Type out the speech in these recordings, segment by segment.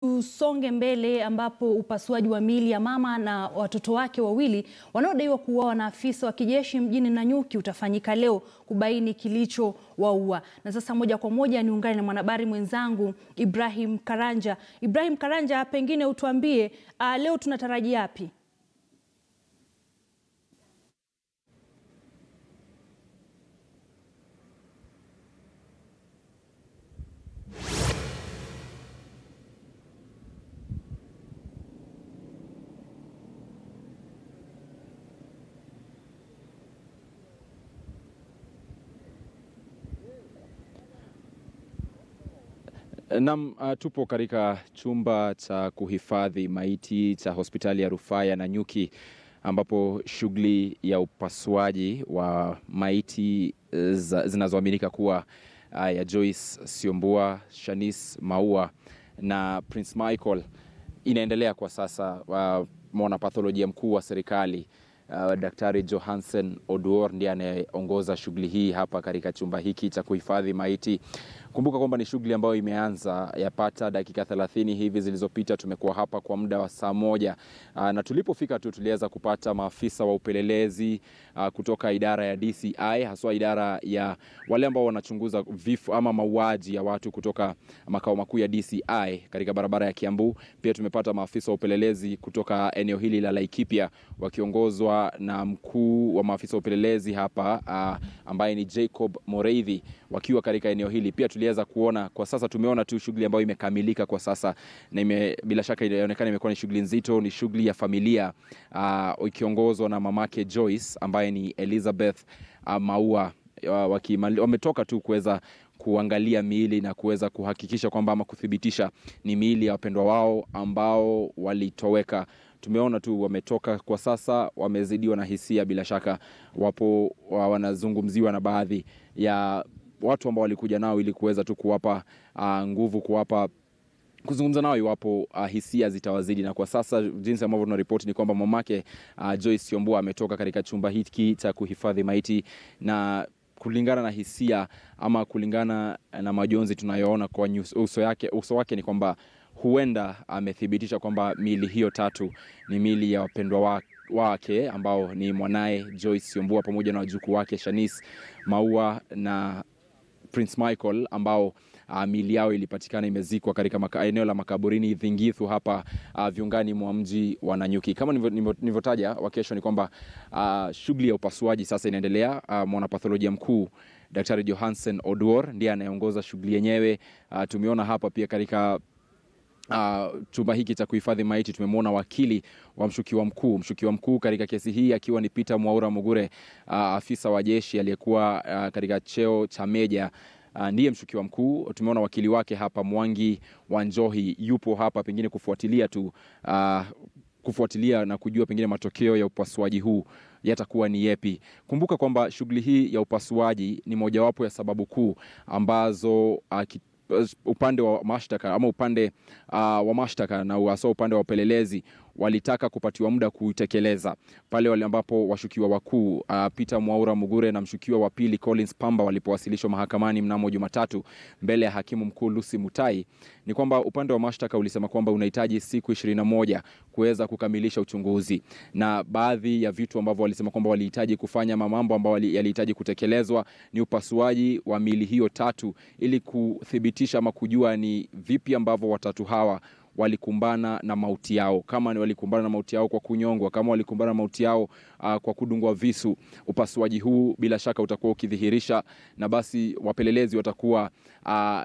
Tusonge mbele ambapo upasuaji wa miili ya mama na watoto wake wawili wanaodaiwa kuuawa na afisa wa kijeshi mjini Nanyuki utafanyika leo kubaini kilichowaua. Na sasa moja kwa moja niungane na mwanahabari mwenzangu Ibrahim Karanja. Ibrahim Karanja, pengine utuambie leo tunatarajia yapi? Tupo katika chumba cha kuhifadhi maiti cha hospitali ya rufaa ya Nanyuki ambapo shughuli ya upasuaji wa maiti zinazoaminika kuwa ya Joyce, Syombua, Shanice, Maua na Prince Michael inaendelea kwa sasa. Mwanapatholojia mkuu wa serikali Daktari Johansen Oduor ndiye anayeongoza shughuli hii hapa katika chumba hiki cha kuhifadhi maiti. Kumbuka kwamba ni shughuli ambayo imeanza yapata dakika 30 hivi zilizopita. Tumekuwa hapa kwa muda wa saa moja na tulipofika tu tuliweza kupata maafisa wa upelelezi kutoka idara ya DCI, haswa idara ya wale ambao wanachunguza vifo ama mauaji ya watu kutoka makao makuu ya DCI katika barabara ya Kiambu. Pia tumepata maafisa wa upelelezi kutoka eneo hili la Laikipia wakiongozwa na mkuu wa maafisa wa upelelezi hapa ambaye ni Jacob Moreithi wakiwa katika eneo hili. Pia tuliweza kuona kwa sasa, tumeona tu shughuli ambayo imekamilika kwa sasa na bila shaka inaonekana imekuwa ni shughuli nzito. Ni shughuli ya familia ikiongozwa na mamake Joyce ambaye ni Elizabeth Maua. Wametoka tu kuweza kuangalia miili na kuweza kuhakikisha kwamba ama kuthibitisha ni miili ya wapendwa wao ambao walitoweka. Tumeona tu wametoka kwa sasa, wamezidiwa na hisia. Bila shaka wapo wanazungumziwa na baadhi ya watu ambao walikuja nao ili kuweza tu kuwapa nguvu, kuzungumza nao iwapo hisia zitawazidi. Na kwa sasa jinsi ambavyo tunaripoti ni kwamba mamake Joyce Syombua ametoka katika chumba hiki cha kuhifadhi maiti, na kulingana na hisia ama kulingana na majonzi tunayoona kwa uso wake ni kwamba huenda amethibitisha kwamba miili hiyo tatu ni miili ya wapendwa wake ambao ni mwanae Joyce Syombua pamoja na wajukuu wake Shanice, Maua na Prince Michael ambao miili yao ilipatikana imezikwa katika eneo la makaburini Dhingithu hapa viungani mwa mji wa Nanyuki. Kama nilivyotaja wakesho ni kwamba shughuli ya upasuaji sasa inaendelea. Mwanapatholojia mkuu Daktari Johansen Oduor ndiye anayeongoza shughuli yenyewe. Tumeona hapa pia katika chumba hiki cha kuhifadhi maiti tumemwona wakili wa mshukiwa mkuu katika kesi hii akiwa ni Peter Mwaura Mugure, afisa wa jeshi aliyekuwa katika cheo cha meja, ndiye mshukiwa mkuu. Tumeona wakili wake hapa Mwangi wa Njohi yupo hapa pengine kufuatilia na kujua pengine matokeo ya upasuaji huu yatakuwa ni yepi. Kumbuka kwamba shughuli hii ya upasuaji ni mojawapo ya sababu kuu ambazo upande wa mashtaka ama upande wa mashtaka na hasa upande wa upelelezi walitaka kupatiwa muda kuitekeleza pale wale ambapo washukiwa wakuu Peter Mwaura Mugure na mshukiwa wa pili Collins Pamba walipowasilishwa mahakamani mnamo Jumatatu mbele ya hakimu mkuu Lucy Mutai. Ni kwamba upande wa mashtaka ulisema kwamba unahitaji siku 21 kuweza kukamilisha uchunguzi, na baadhi ya vitu ambavyo walisema kwamba walihitaji kufanya, mambo ambayo yalihitaji kutekelezwa ni upasuaji wa miili hiyo tatu ili kuthibitisha ama kujua ni vipi ambavyo watatu hawa walikumbana na mauti yao. Kama ni walikumbana na mauti yao kwa kunyongwa, kama walikumbana na mauti yao kwa kudungwa visu, upasuaji huu bila shaka utakuwa ukidhihirisha, na basi wapelelezi watakuwa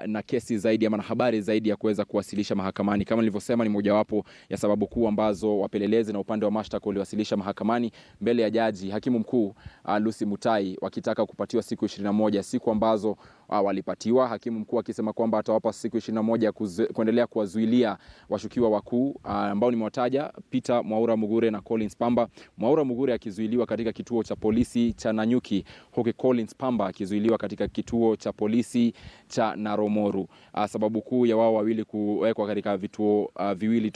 na kesi zaidi ama na habari zaidi ya kuweza kuwasilisha mahakamani. Kama nilivyosema, ni mojawapo ya sababu kuu ambazo wapelelezi na upande wa mashtaka waliwasilisha mahakamani mbele ya jaji hakimu mkuu Lucy Mutai wakitaka kupatiwa siku 21, siku ambazo walipatiwa. Hakimu mkuu akisema kwamba atawapa siku 21 kuendelea kuwazuilia washukiwa wakuu ambao nimewataja Peter Mwaura Mugure na Collins Pamba. Mwaura Mugure akizuiliwa katika kituo cha polisi cha Nanyuki, huku Collins Pamba akizuiliwa katika kituo cha polisi cha Naromoru. Sababu kuu ya wao wawili kuwekwa katika vituo viwili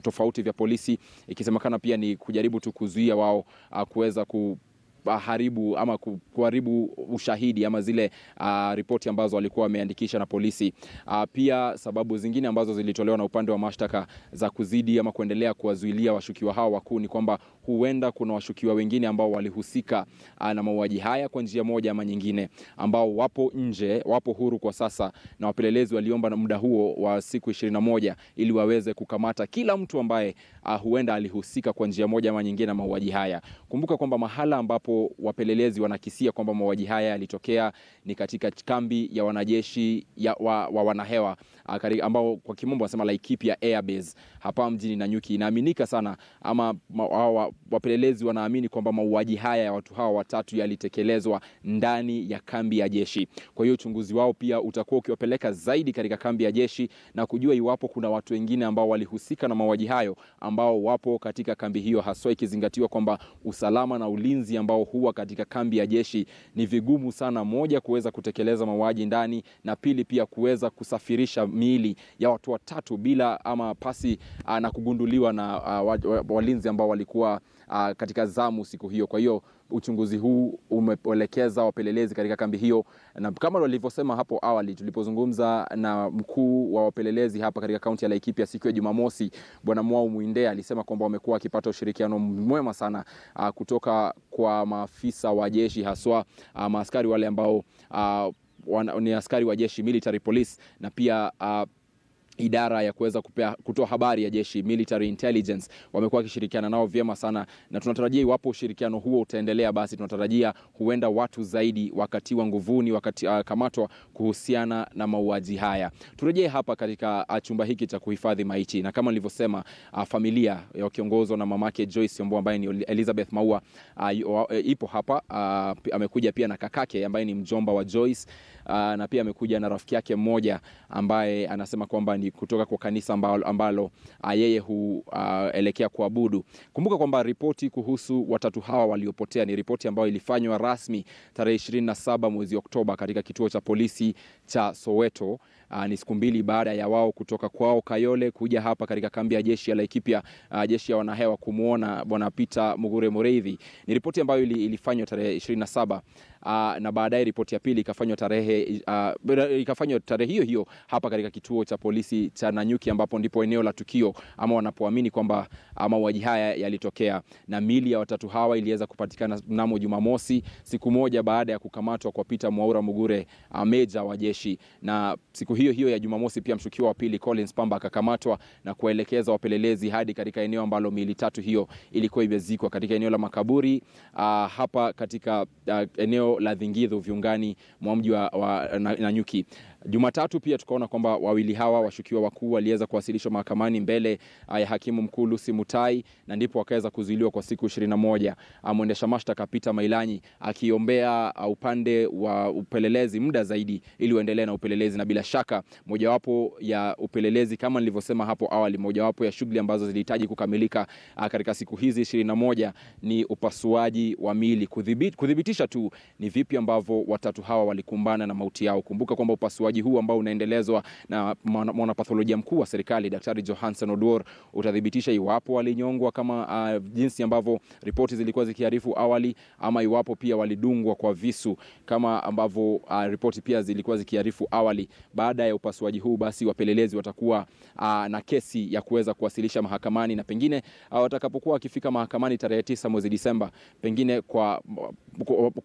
tofauti vya polisi ikisemekana pia ni kujaribu tu kuzuia wao kuweza kuharibu ama kuharibu ushahidi ama zile ripoti ambazo walikuwa wameandikisha na polisi. Pia sababu zingine ambazo zilitolewa na upande wa mashtaka za kuzidi ama kuendelea kuwazuilia washukiwa hao wakuu ni kwamba huenda kuna washukiwa wengine ambao walihusika na mauaji haya kwa njia moja ama nyingine, ambao wapo nje, wapo huru kwa sasa, na wapelelezi waliomba na muda huo wa siku 21 ili waweze kukamata kila mtu ambaye huenda alihusika kwa njia moja ama nyingine na mauaji haya. Kumbuka kwamba mahala ambapo wapelelezi wanakisia kwamba mauaji haya yalitokea ni katika kambi ya wanajeshi wa wanahewa ambao kwa kimombo wanasema Laikipia Air Base hapa mjini Nanyuki. Inaaminika sana ama wapelelezi wanaamini kwamba mauaji haya ya watu hawa watatu yalitekelezwa ndani ya kambi ya jeshi. Kwa hiyo uchunguzi wao pia utakuwa ukiwapeleka zaidi katika kambi ya jeshi na kujua iwapo kuna watu wengine ambao walihusika na mauaji hayo ambao wapo katika kambi hiyo, haswa ikizingatiwa kwamba usalama na ulinzi ambao huwa katika kambi ya jeshi ni vigumu sana, moja kuweza kutekeleza mauaji ndani, na pili pia kuweza kusafirisha miili ya watu watatu bila ama pasi na kugunduliwa na walinzi ambao walikuwa katika zamu siku hiyo. Kwa hiyo uchunguzi huu umeelekeza wapelelezi katika kambi hiyo, na kama walivyosema hapo awali tulipozungumza na mkuu wa wapelelezi hapa katika kaunti ya Laikipia siku ya Jumamosi, Bwana Mwinde alisema kwamba wamekuwa wakipata ushirikiano mwema sana kutoka kwa maafisa wa jeshi, haswa maaskari wale ambao ni askari wa jeshi, military police, na pia idara ya kuweza kutoa habari ya jeshi, military intelligence. Wamekuwa wakishirikiana nao vyema sana, na tunatarajia iwapo ushirikiano huo utaendelea, basi tunatarajia huenda watu zaidi wakatiwa nguvuni, kamatwa kuhusiana na mauaji haya. Turejee hapa katika chumba hiki cha kuhifadhi maiti, na kama nilivyosema, familia wakiongozwa na mamake Joyce Syombua ambaye ni Elizabeth Maua ipo hapa. Amekuja pia na kakake ambaye ni mjomba wa Joyce, na pia amekuja na rafiki yake mmoja ambaye anasema kwamba ni kutoka kwa kanisa ambalo yeye huelekea kuabudu. Kumbuka kwamba ripoti kuhusu watatu hawa waliopotea ni ripoti ambayo ilifanywa rasmi tarehe 27 mwezi Oktoba katika kituo cha polisi cha Soweto. Ni siku mbili baada ya wao kutoka kwao Kayole kuja hapa katika kambi ya jeshi ya Laikipia, jeshi ya wanahewa, kumuona Bwana Peter Mugure Mureithi. Ni ripoti ambayo ilifanywa tarehe 27 na baadaye ripoti ya pili ikafanywa tarehe hiyo hiyo hapa katika kituo cha polisi cha Nanyuki, ambapo ndipo eneo la tukio ama wanapoamini kwamba mauaji haya yalitokea, na mili ya watatu hawa iliweza kupatikana mnamo Jumamosi, siku moja baada ya kukamatwa kwa Peter Mwaura Mugure, meja wa jeshi. Na siku hiyo hiyo ya Jumamosi pia mshukiwa wa pili Collins Pamba akakamatwa na kuelekeza wapelelezi hadi katika eneo ambalo mili tatu hiyo ilikuwa imezikwa, katika eneo la makaburi hapa katika eneo la Dhingidho viungani mwa mji wa Nanyuki. Jumatatu pia tukaona kwamba wawili hawa washukiwa wakuu waliweza kuwasilishwa mahakamani mbele ya hakimu mkuu Lucy Mutai, na ndipo wakaweza kuzuiliwa kwa siku 21. Mwendesha mashtaka Peter Mailanyi akiombea upande wa upelelezi muda zaidi ili uendelee na upelelezi, na bila shaka mojawapo ya upelelezi kama nilivyosema hapo awali, mojawapo ya shughuli ambazo zilihitaji kukamilika katika siku hizi 21 ni upasuaji wa miili, kudhibitisha tu ni vipi ambavyo watatu hawa walikumbana na mauti yao. Kumbuka kwamba upasuaji huu ambao unaendelezwa na mwanapatholojia mkuu wa serikali Daktari Johansen Oduor utadhibitisha iwapo walinyongwa kama jinsi ambavyo ripoti zilikuwa zikiarifu awali, ama iwapo pia walidungwa kwa visu kama ambavyo ripoti pia zilikuwa zikiarifu awali. Baada ya upasuaji huu, basi wapelelezi watakuwa na kesi ya kuweza kuwasilisha mahakamani, na pengine watakapokuwa wakifika mahakamani tarehe 9 mwezi Disemba, pengine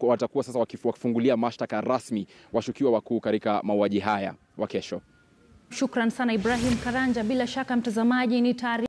watakuwa sasa wakifungulia mashtaka rasmi washukiwa wakuu katika mauaji haya wa kesho. Shukran sana Ibrahim Karanja. Bila shaka mtazamaji, ni taarifa